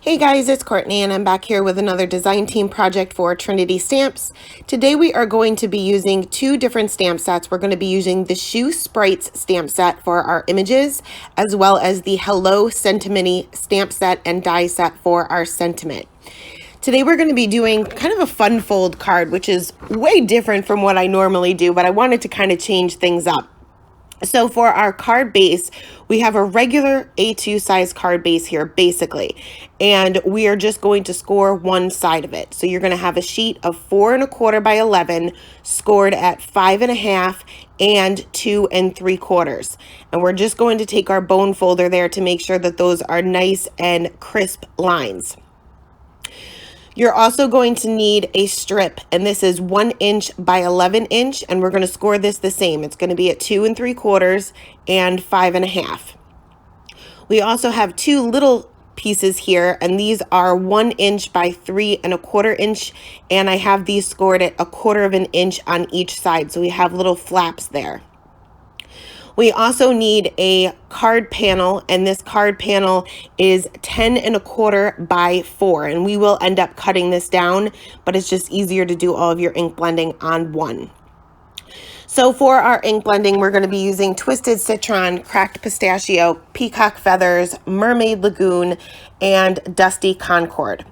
Hey guys, it's Courtney and I'm back here with another design team project for Trinity stamps. Today we are going to be using two different stamp sets. We're going to be using the Shoe Sprites stamp set for our images, as well as the Hello Sentiment stamp set and die set for our sentiment. Today we're going to be doing kind of a fun fold card, which is way different from what I normally do, but I wanted to kind of change things up. So for our card base, we have a regular A2 size card base here, basically, and we are just going to score one side of it. So you're going to have a sheet of 4 1/4 by 11 scored at 5 1/2 and 2 3/4. And we're just going to take our bone folder there to make sure that those are nice and crisp lines. You're also going to need a strip, and this is 1 inch by 11 inch, and we're going to score this the same. It's going to be at 2 3/4 and 5 1/2. We also have two little pieces here, and these are 1 inch by 3 1/4 inch, and I have these scored at 1/4 of an inch on each side, so we have little flaps there. We also need a card panel, and this card panel is 10 1/4 by 4, and we will end up cutting this down, but it's just easier to do all of your ink blending on one. So for our ink blending, we're going to be using Twisted Citron, Cracked Pistachio, Peacock Feathers, Mermaid Lagoon, and Dusty Concord.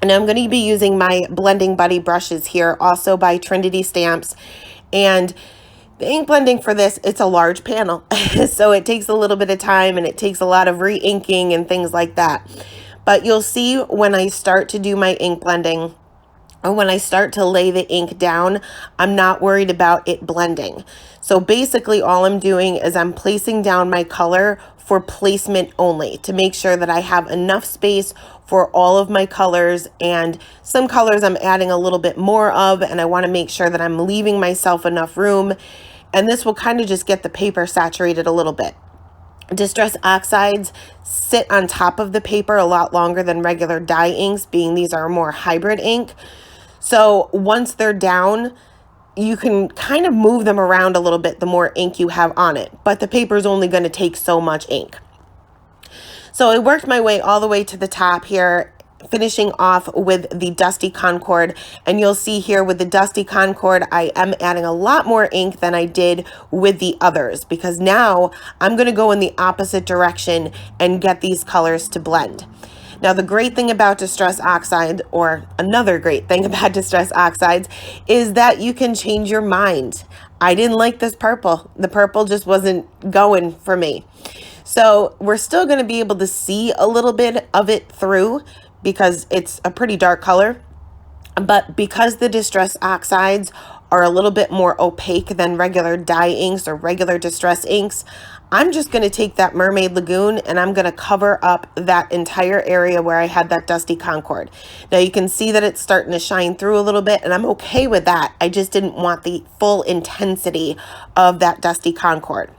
And I'm going to be using my Blending Buddy brushes here, also by Trinity Stamps. And the ink blending for this, it's a large panel, so it takes a little bit of time and it takes a lot of re-inking and things like that. But you'll see when I start to do my ink blending, or when I start to lay the ink down, I'm not worried about it blending. So basically all I'm doing is I'm placing down my color for placement only, to make sure that I have enough space for all of my colors, and some colors I'm adding a little bit more of, and I want to make sure that I'm leaving myself enough room, and this will kind of just get the paper saturated a little bit. Distress oxides sit on top of the paper a lot longer than regular dye inks, being these are more hybrid ink. So once they're down, you can kind of move them around a little bit the more ink you have on it, but the paper is only going to take so much ink. So I worked my way all the way to the top here, finishing off with the Dusty Concord, and you'll see here with the Dusty Concord, I am adding a lot more ink than I did with the others, because now I'm going to go in the opposite direction and get these colors to blend. Now, the great thing about Distress Oxide, or another great thing about Distress Oxides, is that you can change your mind. I didn't like this purple. The purple just wasn't going for me. So we're still going to be able to see a little bit of it through because it's a pretty dark color. But because the Distress Oxides are a little bit more opaque than regular dye inks or regular distress inks, I'm just going to take that Mermaid Lagoon and I'm going to cover up that entire area where I had that Dusty Concord. Now you can see that it's starting to shine through a little bit, and I'm okay with that. I just didn't want the full intensity of that Dusty Concord.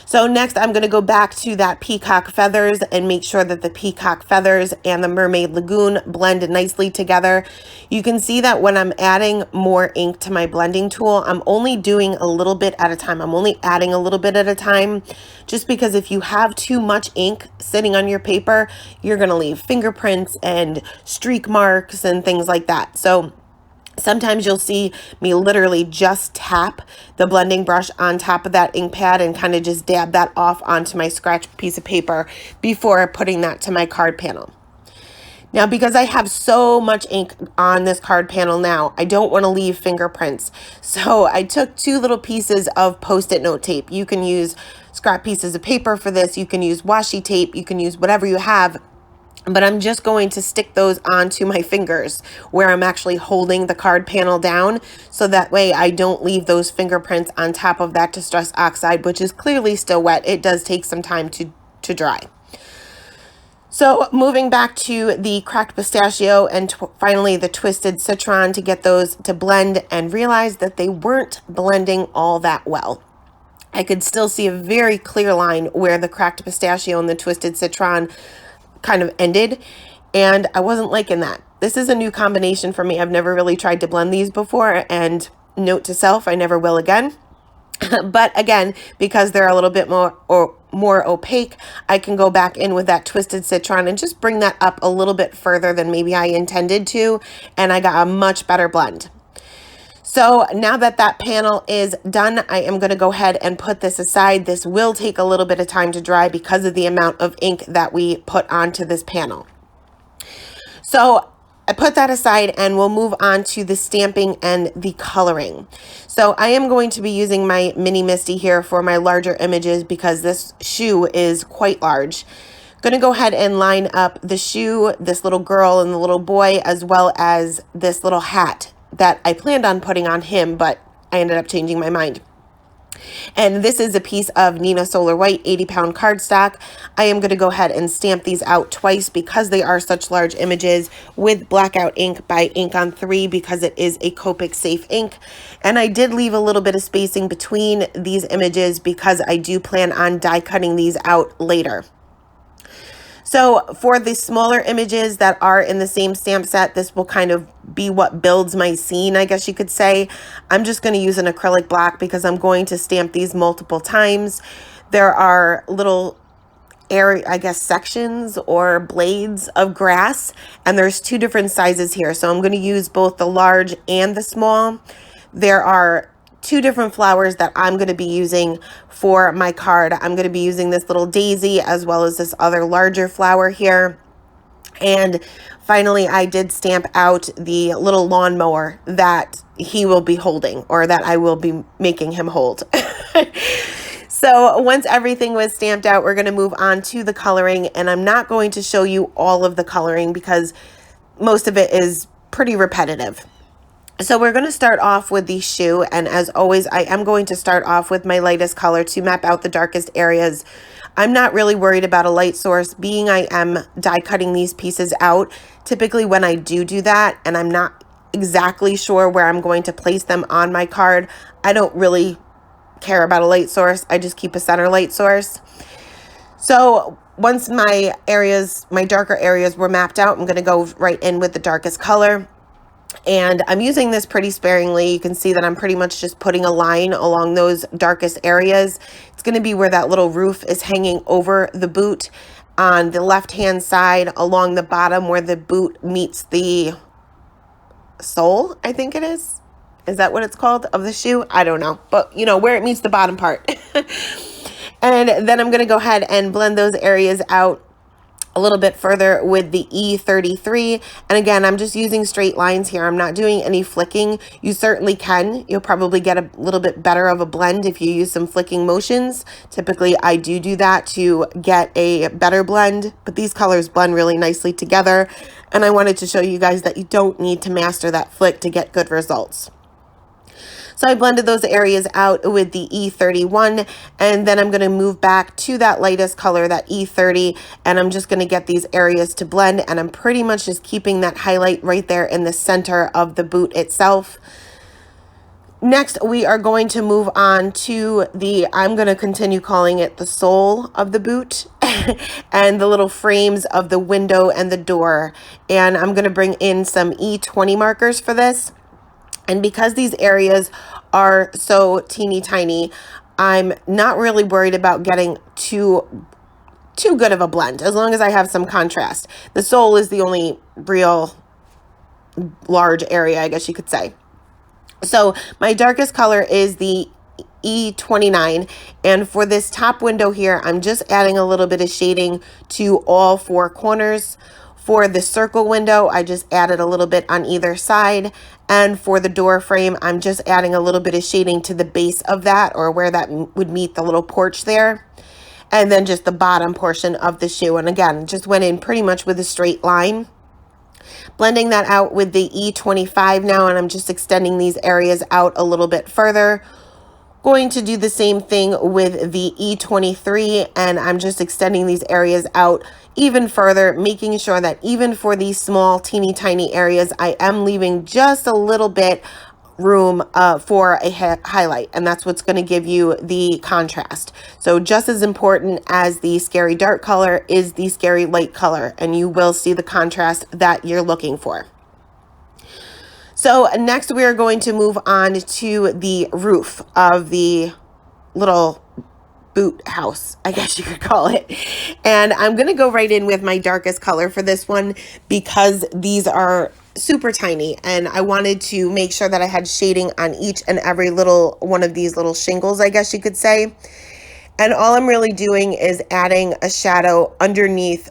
So next I'm going to go back to that Peacock Feathers and make sure that the Peacock Feathers and the Mermaid Lagoon blend nicely together. You can see that when I'm adding more ink to my blending tool, I'm only doing a little bit at a time. I'm only adding a little bit at a time, just because if you have too much ink sitting on your paper, you're going to leave fingerprints and streak marks and things like that. So sometimes you'll see me literally just tap the blending brush on top of that ink pad and kind of just dab that off onto my scratch piece of paper before putting that to my card panel. Now, because I have so much ink on this card panel now, I don't want to leave fingerprints. So I took two little pieces of Post-it note tape. You can use scrap pieces of paper for this. You can use washi tape. You can use whatever you have. But I'm just going to stick those onto my fingers where I'm actually holding the card panel down, so that way I don't leave those fingerprints on top of that Distress Oxide, which is clearly still wet. It does take some time to dry. So moving back to the Cracked Pistachio and finally the Twisted Citron to get those to blend, and realize that they weren't blending all that well. I could still see a very clear line where the Cracked Pistachio and the Twisted Citron kind of ended, and I wasn't liking that. This is a new combination for me. I've never really tried to blend these before, and note to self, I never will again. But again, because they're a little bit more opaque, I can go back in with that Twisted Citron and just bring that up a little bit further than maybe I intended to, and I got a much better blend. So now that that panel is done, I am going to go ahead and put this aside. This will take a little bit of time to dry because of the amount of ink that we put onto this panel. So I put that aside and we'll move on to the stamping and the coloring. So I am going to be using my Mini Misty here for my larger images because this shoe is quite large. Going to go ahead and line up the shoe, this little girl and the little boy, as well as this little hat that I planned on putting on him, but I ended up changing my mind. And this is a piece of Nina Solar White 80-pound cardstock. I am going to go ahead and stamp these out twice because they are such large images with blackout ink by Ink on 3 because it is a Copic safe ink. And I did leave a little bit of spacing between these images because I do plan on die cutting these out later. So for the smaller images that are in the same stamp set, this will kind of be what builds my scene, I guess you could say. I'm just going to use an acrylic black because I'm going to stamp these multiple times. There are little I guess sections or blades of grass, and there's two different sizes here. So I'm going to use both the large and the small. There are two different flowers that I'm going to be using for my card. I'm going to be using this little daisy as well as this other larger flower here. And finally, I did stamp out the little lawnmower that he will be holding, or that I will be making him hold. So once everything was stamped out, we're going to move on to the coloring, and I'm not going to show you all of the coloring because most of it is pretty repetitive. So we're going to start off with the shoe, and as always, I am going to start off with my lightest color to map out the darkest areas. I'm not really worried about a light source, being I am die cutting these pieces out. Typically when I do that, and I'm not exactly sure where I'm going to place them on my card, I don't really care about a light source. I just keep a center light source. So once my darker areas were mapped out, I'm going to go right in with the darkest color. And I'm using this pretty sparingly. You can see that I'm pretty much just putting a line along those darkest areas. It's going to be where that little roof is hanging over the boot on the left-hand side, along the bottom where the boot meets the sole, I think it is. Is that what it's called, of the shoe? I don't know. But, you know, where it meets the bottom part. And then I'm going to go ahead and blend those areas out a little bit further with the E33. And again, I'm just using straight lines here. I'm not doing any flicking. You certainly can. You'll probably get a little bit better of a blend if you use some flicking motions. Typically, I do that to get a better blend, but these colors blend really nicely together. And I wanted to show you guys that you don't need to master that flick to get good results. So I blended those areas out with the E31, and then I'm going to move back to that lightest color, that E30, and I'm just going to get these areas to blend, and I'm pretty much just keeping that highlight right there in the center of the boot itself. Next, we are going to move on to I'm going to continue calling it the sole of the boot and the little frames of the window and the door. And I'm going to bring in some E20 markers for this. And because these areas are so teeny tiny, I'm not really worried about getting too good of a blend, as long as I have some contrast. The sole is the only real large area, I guess you could say. So my darkest color is the E29, and for this top window here, I'm just adding a little bit of shading to all four corners. For the circle window, I just added a little bit on either side. And for the door frame, I'm just adding a little bit of shading to the base of that, or where that would meet the little porch there. And then just the bottom portion of the shoe. And again, just went in pretty much with a straight line. Blending that out with the E25 now, and I'm just extending these areas out a little bit further. Going to do the same thing with the E23, and I'm just extending these areas out even further, making sure that even for these small teeny tiny areas, I am leaving just a little bit room for a highlight, and that's what's going to give you the contrast. So just as important as the scary dark color is the scary light color, and you will see the contrast that you're looking for. So next we are going to move on to the roof of the little boot house, I guess you could call it. And I'm going to go right in with my darkest color for this one because these are super tiny and I wanted to make sure that I had shading on each and every little one of these little shingles, I guess you could say. And all I'm really doing is adding a shadow underneath,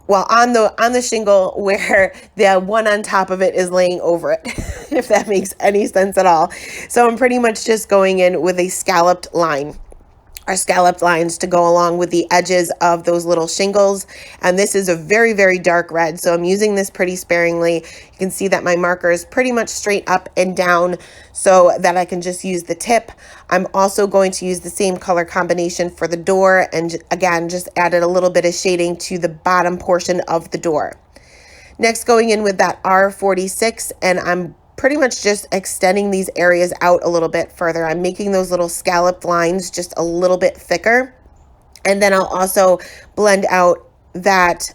well, on the shingle where the one on top of it is laying over it, if that makes any sense at all. So I'm pretty much just going in with a scalloped line, or scalloped lines to go along with the edges of those little shingles. And this is a very, very dark red, so I'm using this pretty sparingly. You can see that my marker is pretty much straight up and down so that I can just use the tip. I'm also going to use the same color combination for the door, and again, just added a little bit of shading to the bottom portion of the door. Next, going in with that R46, and I'm pretty much just extending these areas out a little bit further. I'm making those little scalloped lines just a little bit thicker. And then I'll also blend out that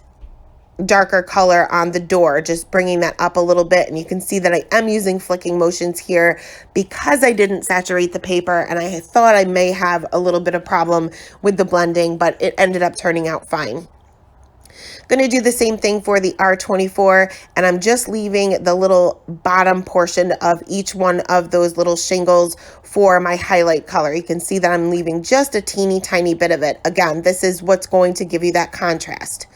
darker color on the door, just bringing that up a little bit. And you can see that I am using flicking motions here because I didn't saturate the paper, and I thought I may have a little bit of problem with the blending, but it ended up turning out fine. Going to do the same thing for the R24, and I'm just leaving the little bottom portion of each one of those little shingles for my highlight color. You can see that I'm leaving just a teeny tiny bit of it. Again, this is what's going to give you that contrast.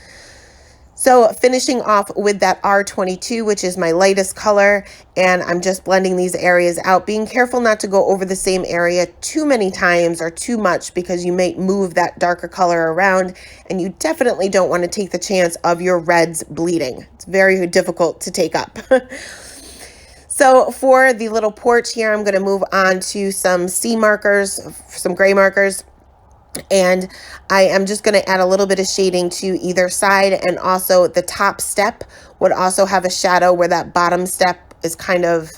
So finishing off with that R22, which is my lightest color, and I'm just blending these areas out, being careful not to go over the same area too many times or too much because you may move that darker color around, and you definitely don't want to take the chance of your reds bleeding. It's very difficult to take up. So for the little porch here, I'm going to move on to some C markers, some gray markers. And I am just going to add a little bit of shading to either side, and also the top step would also have a shadow where that bottom step is kind of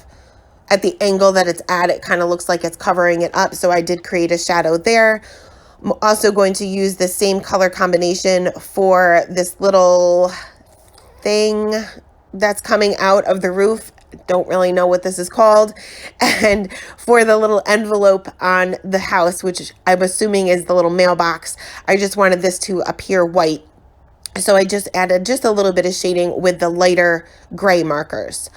at the angle that it's at. It kind of looks like it's covering it up, so I did create a shadow there. I'm also going to use the same color combination for this little thing that's coming out of the roof. Don't really know what this is called. And for the little envelope on the house, which I'm assuming is the little mailbox, I just wanted this to appear white. So I just added just a little bit of shading with the lighter gray markers.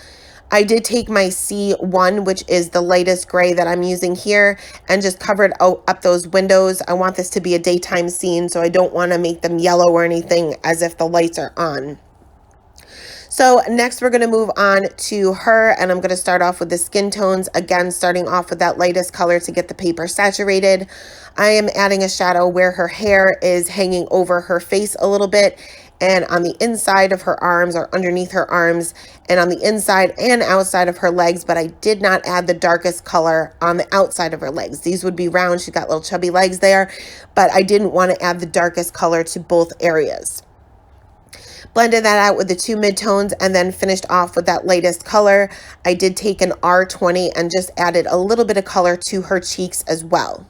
I did take my C1, which is the lightest gray that I'm using here, and just covered up those windows. I want this to be a daytime scene, so I don't want to make them yellow or anything as if the lights are on. So next we're going to move on to her, and I'm going to start off with the skin tones, again starting off with that lightest color to get the paper saturated. I am adding a shadow where her hair is hanging over her face a little bit, and on the inside of her arms, or underneath her arms, and on the inside and outside of her legs, but I did not add the darkest color on the outside of her legs. These would be round. She's got little chubby legs there, but I didn't want to add the darkest color to both areas. Blended that out with the two midtones and then finished off with that lightest color. I did take an R20 and just added a little bit of color to her cheeks as well.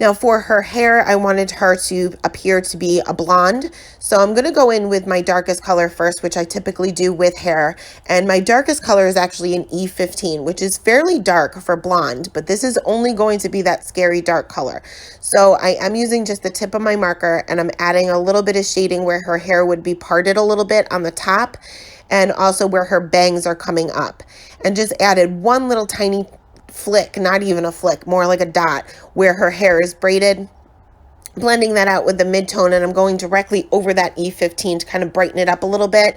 Now for her hair, I wanted her to appear to be a blonde. So I'm going to go in with my darkest color first, which I typically do with hair. And my darkest color is actually an E15, which is fairly dark for blonde, but this is only going to be that scary dark color. So I am using just the tip of my marker, and I'm adding a little bit of shading where her hair would be parted a little bit on the top, and also where her bangs are coming up. And just added one little tiny flick, not even a flick, more like a dot, where her hair is braided. Blending that out with the mid-tone, and I'm going directly over that E15 to kind of brighten it up a little bit,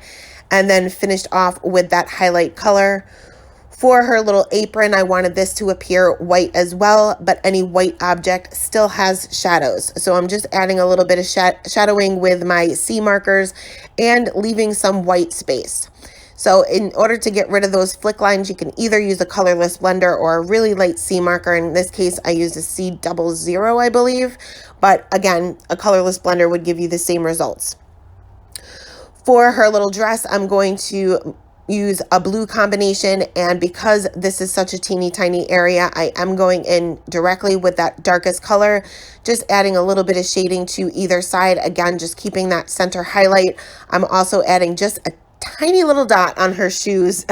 and then finished off with that highlight color. For her little apron, I wanted this to appear white as well, but any white object still has shadows. So I'm just adding a little bit of shadowing with my C markers and leaving some white space. So in order to get rid of those flick lines, you can either use a colorless blender or a really light C marker. In this case, I used a C00, I believe. But again, a colorless blender would give you the same results. For her little dress, I'm going to use a blue combination, and because this is such a teeny tiny area, I am going in directly with that darkest color, just adding a little bit of shading to either side, again just keeping that center highlight. I'm also adding just a tiny little dot on her shoes.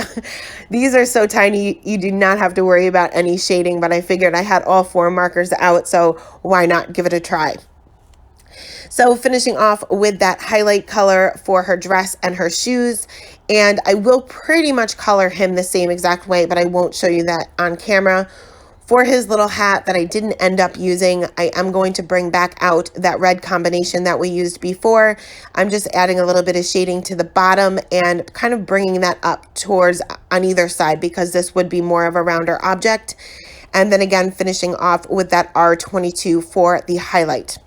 These are so tiny, you do not have to worry about any shading, but I figured I had all 4 markers out, so why not give it a try? So finishing off with that highlight color for her dress and her shoes. And I will pretty much color him the same exact way, but I won't show you that on camera. For his little hat that I didn't end up using, I am going to bring back out that red combination that we used before. I'm just adding a little bit of shading to the bottom and kind of bringing that up towards on either side, because this would be more of a rounder object. And then again, finishing off with that R22 for the highlight.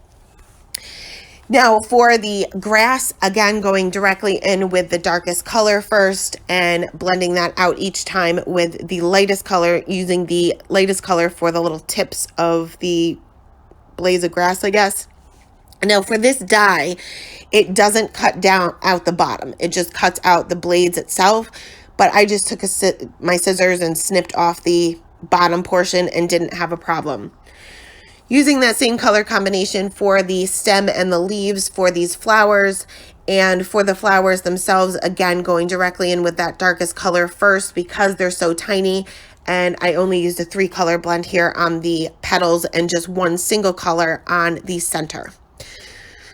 Now for the grass, again, going directly in with the darkest color first and blending that out each time with the lightest color, using the lightest color for the little tips of the blades of grass, I guess. Now for this die, it doesn't cut down out the bottom. It just cuts out the blades itself. But I just took my scissors and snipped off the bottom portion and didn't have a problem. Using that same color combination for the stem and the leaves for these flowers, and for the flowers themselves, again, going directly in with that darkest color first because they're so tiny. And I only used a 3 color blend here on the petals and just 1 single color on the center.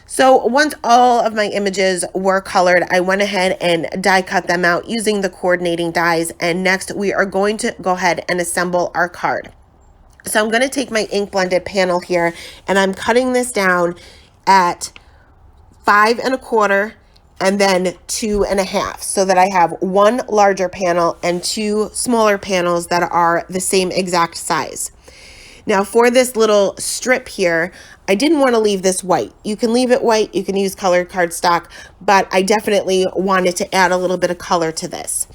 So once all of my images were colored, I went ahead and die cut them out using the coordinating dies. And next we are going to go ahead and assemble our card. So I'm going to take my ink blended panel here, and I'm cutting this down at 5 1/4 and then 2 1/2, so that I have 1 larger panel and 2 smaller panels that are the same exact size. Now for this little strip here, I didn't want to leave this white. You can leave it white, you can use colored cardstock, but I definitely wanted to add a little bit of color to this.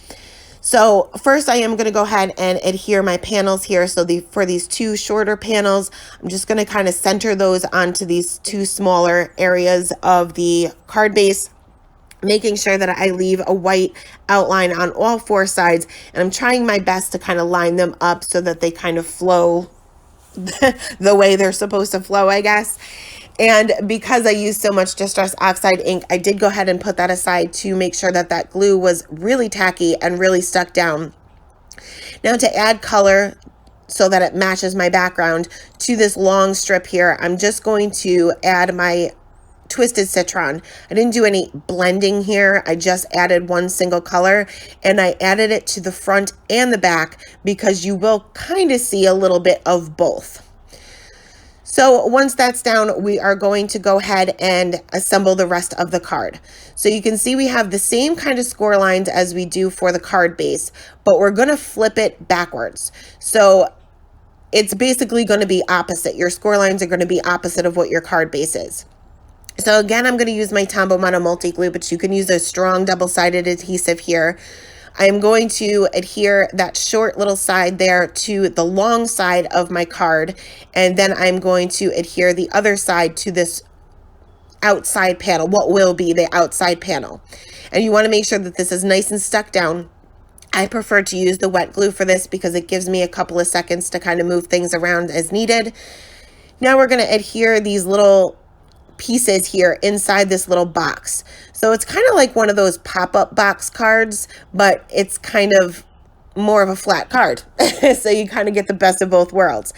So first I am going to go ahead and adhere my panels here. So for these 2 shorter panels, I'm just going to kind of center those onto these 2 smaller areas of the card base, making sure that I leave a white outline on all 4 sides. And I'm trying my best to kind of line them up so that they kind of flow the way they're supposed to flow, I guess. And because I used so much Distress Oxide ink, I did go ahead and put that aside to make sure that that glue was really tacky and really stuck down. Now to add color so that it matches my background to this long strip here, I'm just going to add my Twisted Citron. I didn't do any blending here. I just added 1 single color, and I added it to the front and the back because you will kind of see a little bit of both. So once that's down, we are going to go ahead and assemble the rest of the card. So you can see we have the same kind of score lines as we do for the card base, but we're going to flip it backwards. So it's basically going to be opposite. Your score lines are going to be opposite of what your card base is. So again, I'm going to use my Tombow Mono Multi Glue, but you can use a strong double-sided adhesive here. I am going to adhere that short little side there to the long side of my card, and then I'm going to adhere the other side to this outside panel, what will be the outside panel. And you want to make sure that this is nice and stuck down. I prefer to use the wet glue for this because it gives me a couple of seconds to kind of move things around as needed. Now we're going to adhere these little pieces here inside this little box. So it's kind of like one of those pop-up box cards, but it's kind of more of a flat card. So you kind of get the best of both worlds.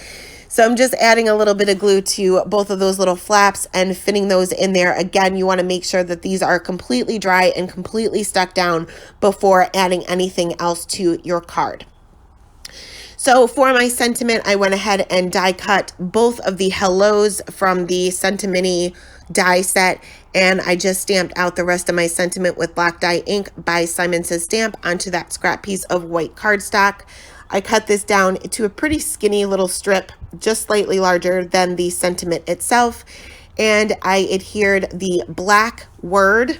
So I'm just adding a little bit of glue to both of those little flaps and fitting those in there. Again, you want to make sure that these are completely dry and completely stuck down before adding anything else to your card. So for my sentiment, I went ahead and die cut both of the hellos from the Sentimini die set, and I just stamped out the rest of my sentiment with black dye ink by Simon Says Stamp onto that scrap piece of white cardstock. I cut this down to a pretty skinny little strip, just slightly larger than the sentiment itself, and I adhered the black word,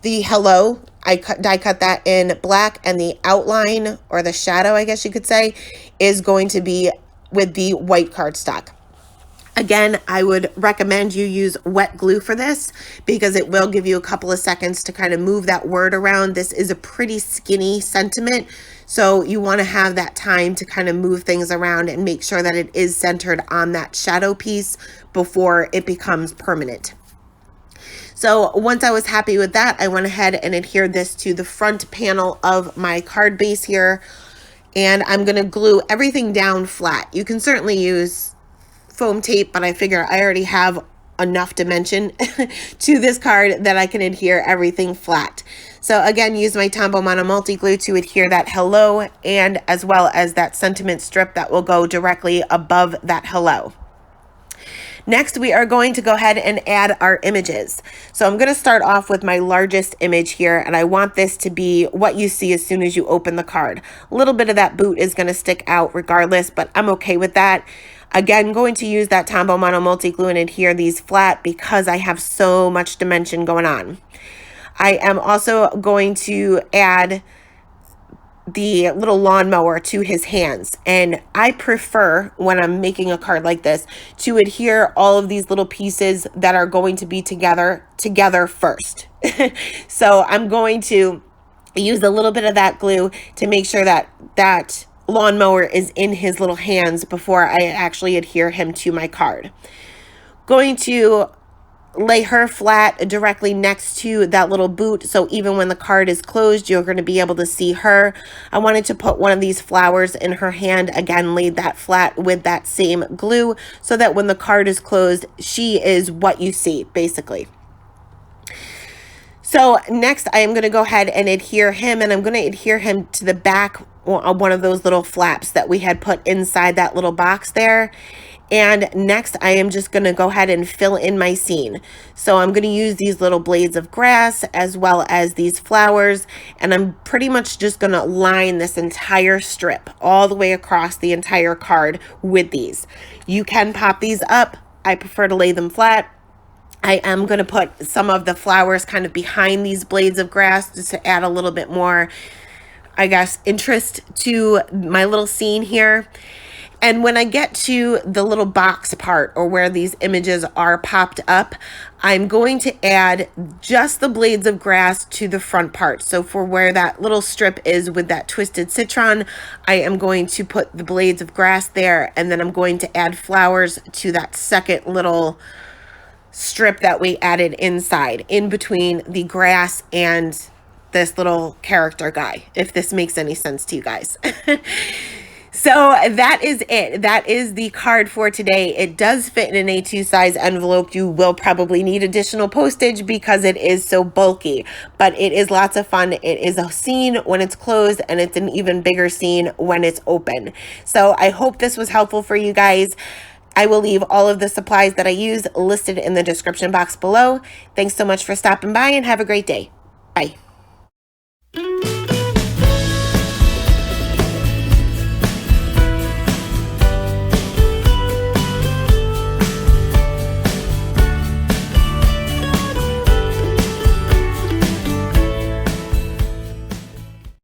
the hello. I die cut that in black, and the outline, or the shadow, I guess you could say, is going to be with the white cardstock. Again, I would recommend you use wet glue for this because it will give you a couple of seconds to kind of move that word around. This is a pretty skinny sentiment, so you want to have that time to kind of move things around and make sure that it is centered on that shadow piece before it becomes permanent. So once I was happy with that, I went ahead and adhered this to the front panel of my card base here. And I'm going to glue everything down flat. You can certainly use foam tape, but I figure I already have enough dimension to this card that I can adhere everything flat. So again, use my Tombow Mono Multi Glue to adhere that hello, and as well as that sentiment strip that will go directly above that hello. Next, we are going to go ahead and add our images. So I'm going to start off with my largest image here, and I want this to be what you see as soon as you open the card. A little bit of that boot is going to stick out regardless, but I'm okay with that. Again, going to use that Tombow Mono Multi Glue and adhere these flat because I have so much dimension going on. I am also going to add the little lawnmower to his hands, and I prefer, when I'm making a card like this, to adhere all of these little pieces that are going to be together first. So I'm going to use a little bit of that glue to make sure that that lawnmower is in his little hands before I actually adhere him to my card. Going to lay her flat directly next to that little boot, so even when the card is closed, you're going to be able to see her. I wanted to put one of these flowers in her hand, again laid that flat with that same glue, so that when the card is closed, she is what you see, basically. So next, I am going to go ahead and adhere him, and I'm going to adhere him to the back of one of those little flaps that we had put inside that little box there. And next, I am just going to go ahead and fill in my scene. So I'm going to use these little blades of grass as well as these flowers, and I'm pretty much just going to line this entire strip all the way across the entire card with these. You can pop these up. I prefer to lay them flat. I am going to put some of the flowers kind of behind these blades of grass just to add a little bit more, I guess, interest to my little scene here. And when I get to the little box part, or where these images are popped up, I'm going to add just the blades of grass to the front part. So for where that little strip is with that twisted citron, I am going to put the blades of grass there, and then I'm going to add flowers to that second little strip that we added inside, in between the grass and this little character guy, if this makes any sense to you guys. So that is it. That is the card for today. It does fit in an A2 size envelope. You will probably need additional postage because it is so bulky, but it is lots of fun. It is a scene when it's closed, and it's an even bigger scene when it's open. So I hope this was helpful for you guys. I will leave all of the supplies that I use listed in the description box below. Thanks so much for stopping by, and have a great day. Bye.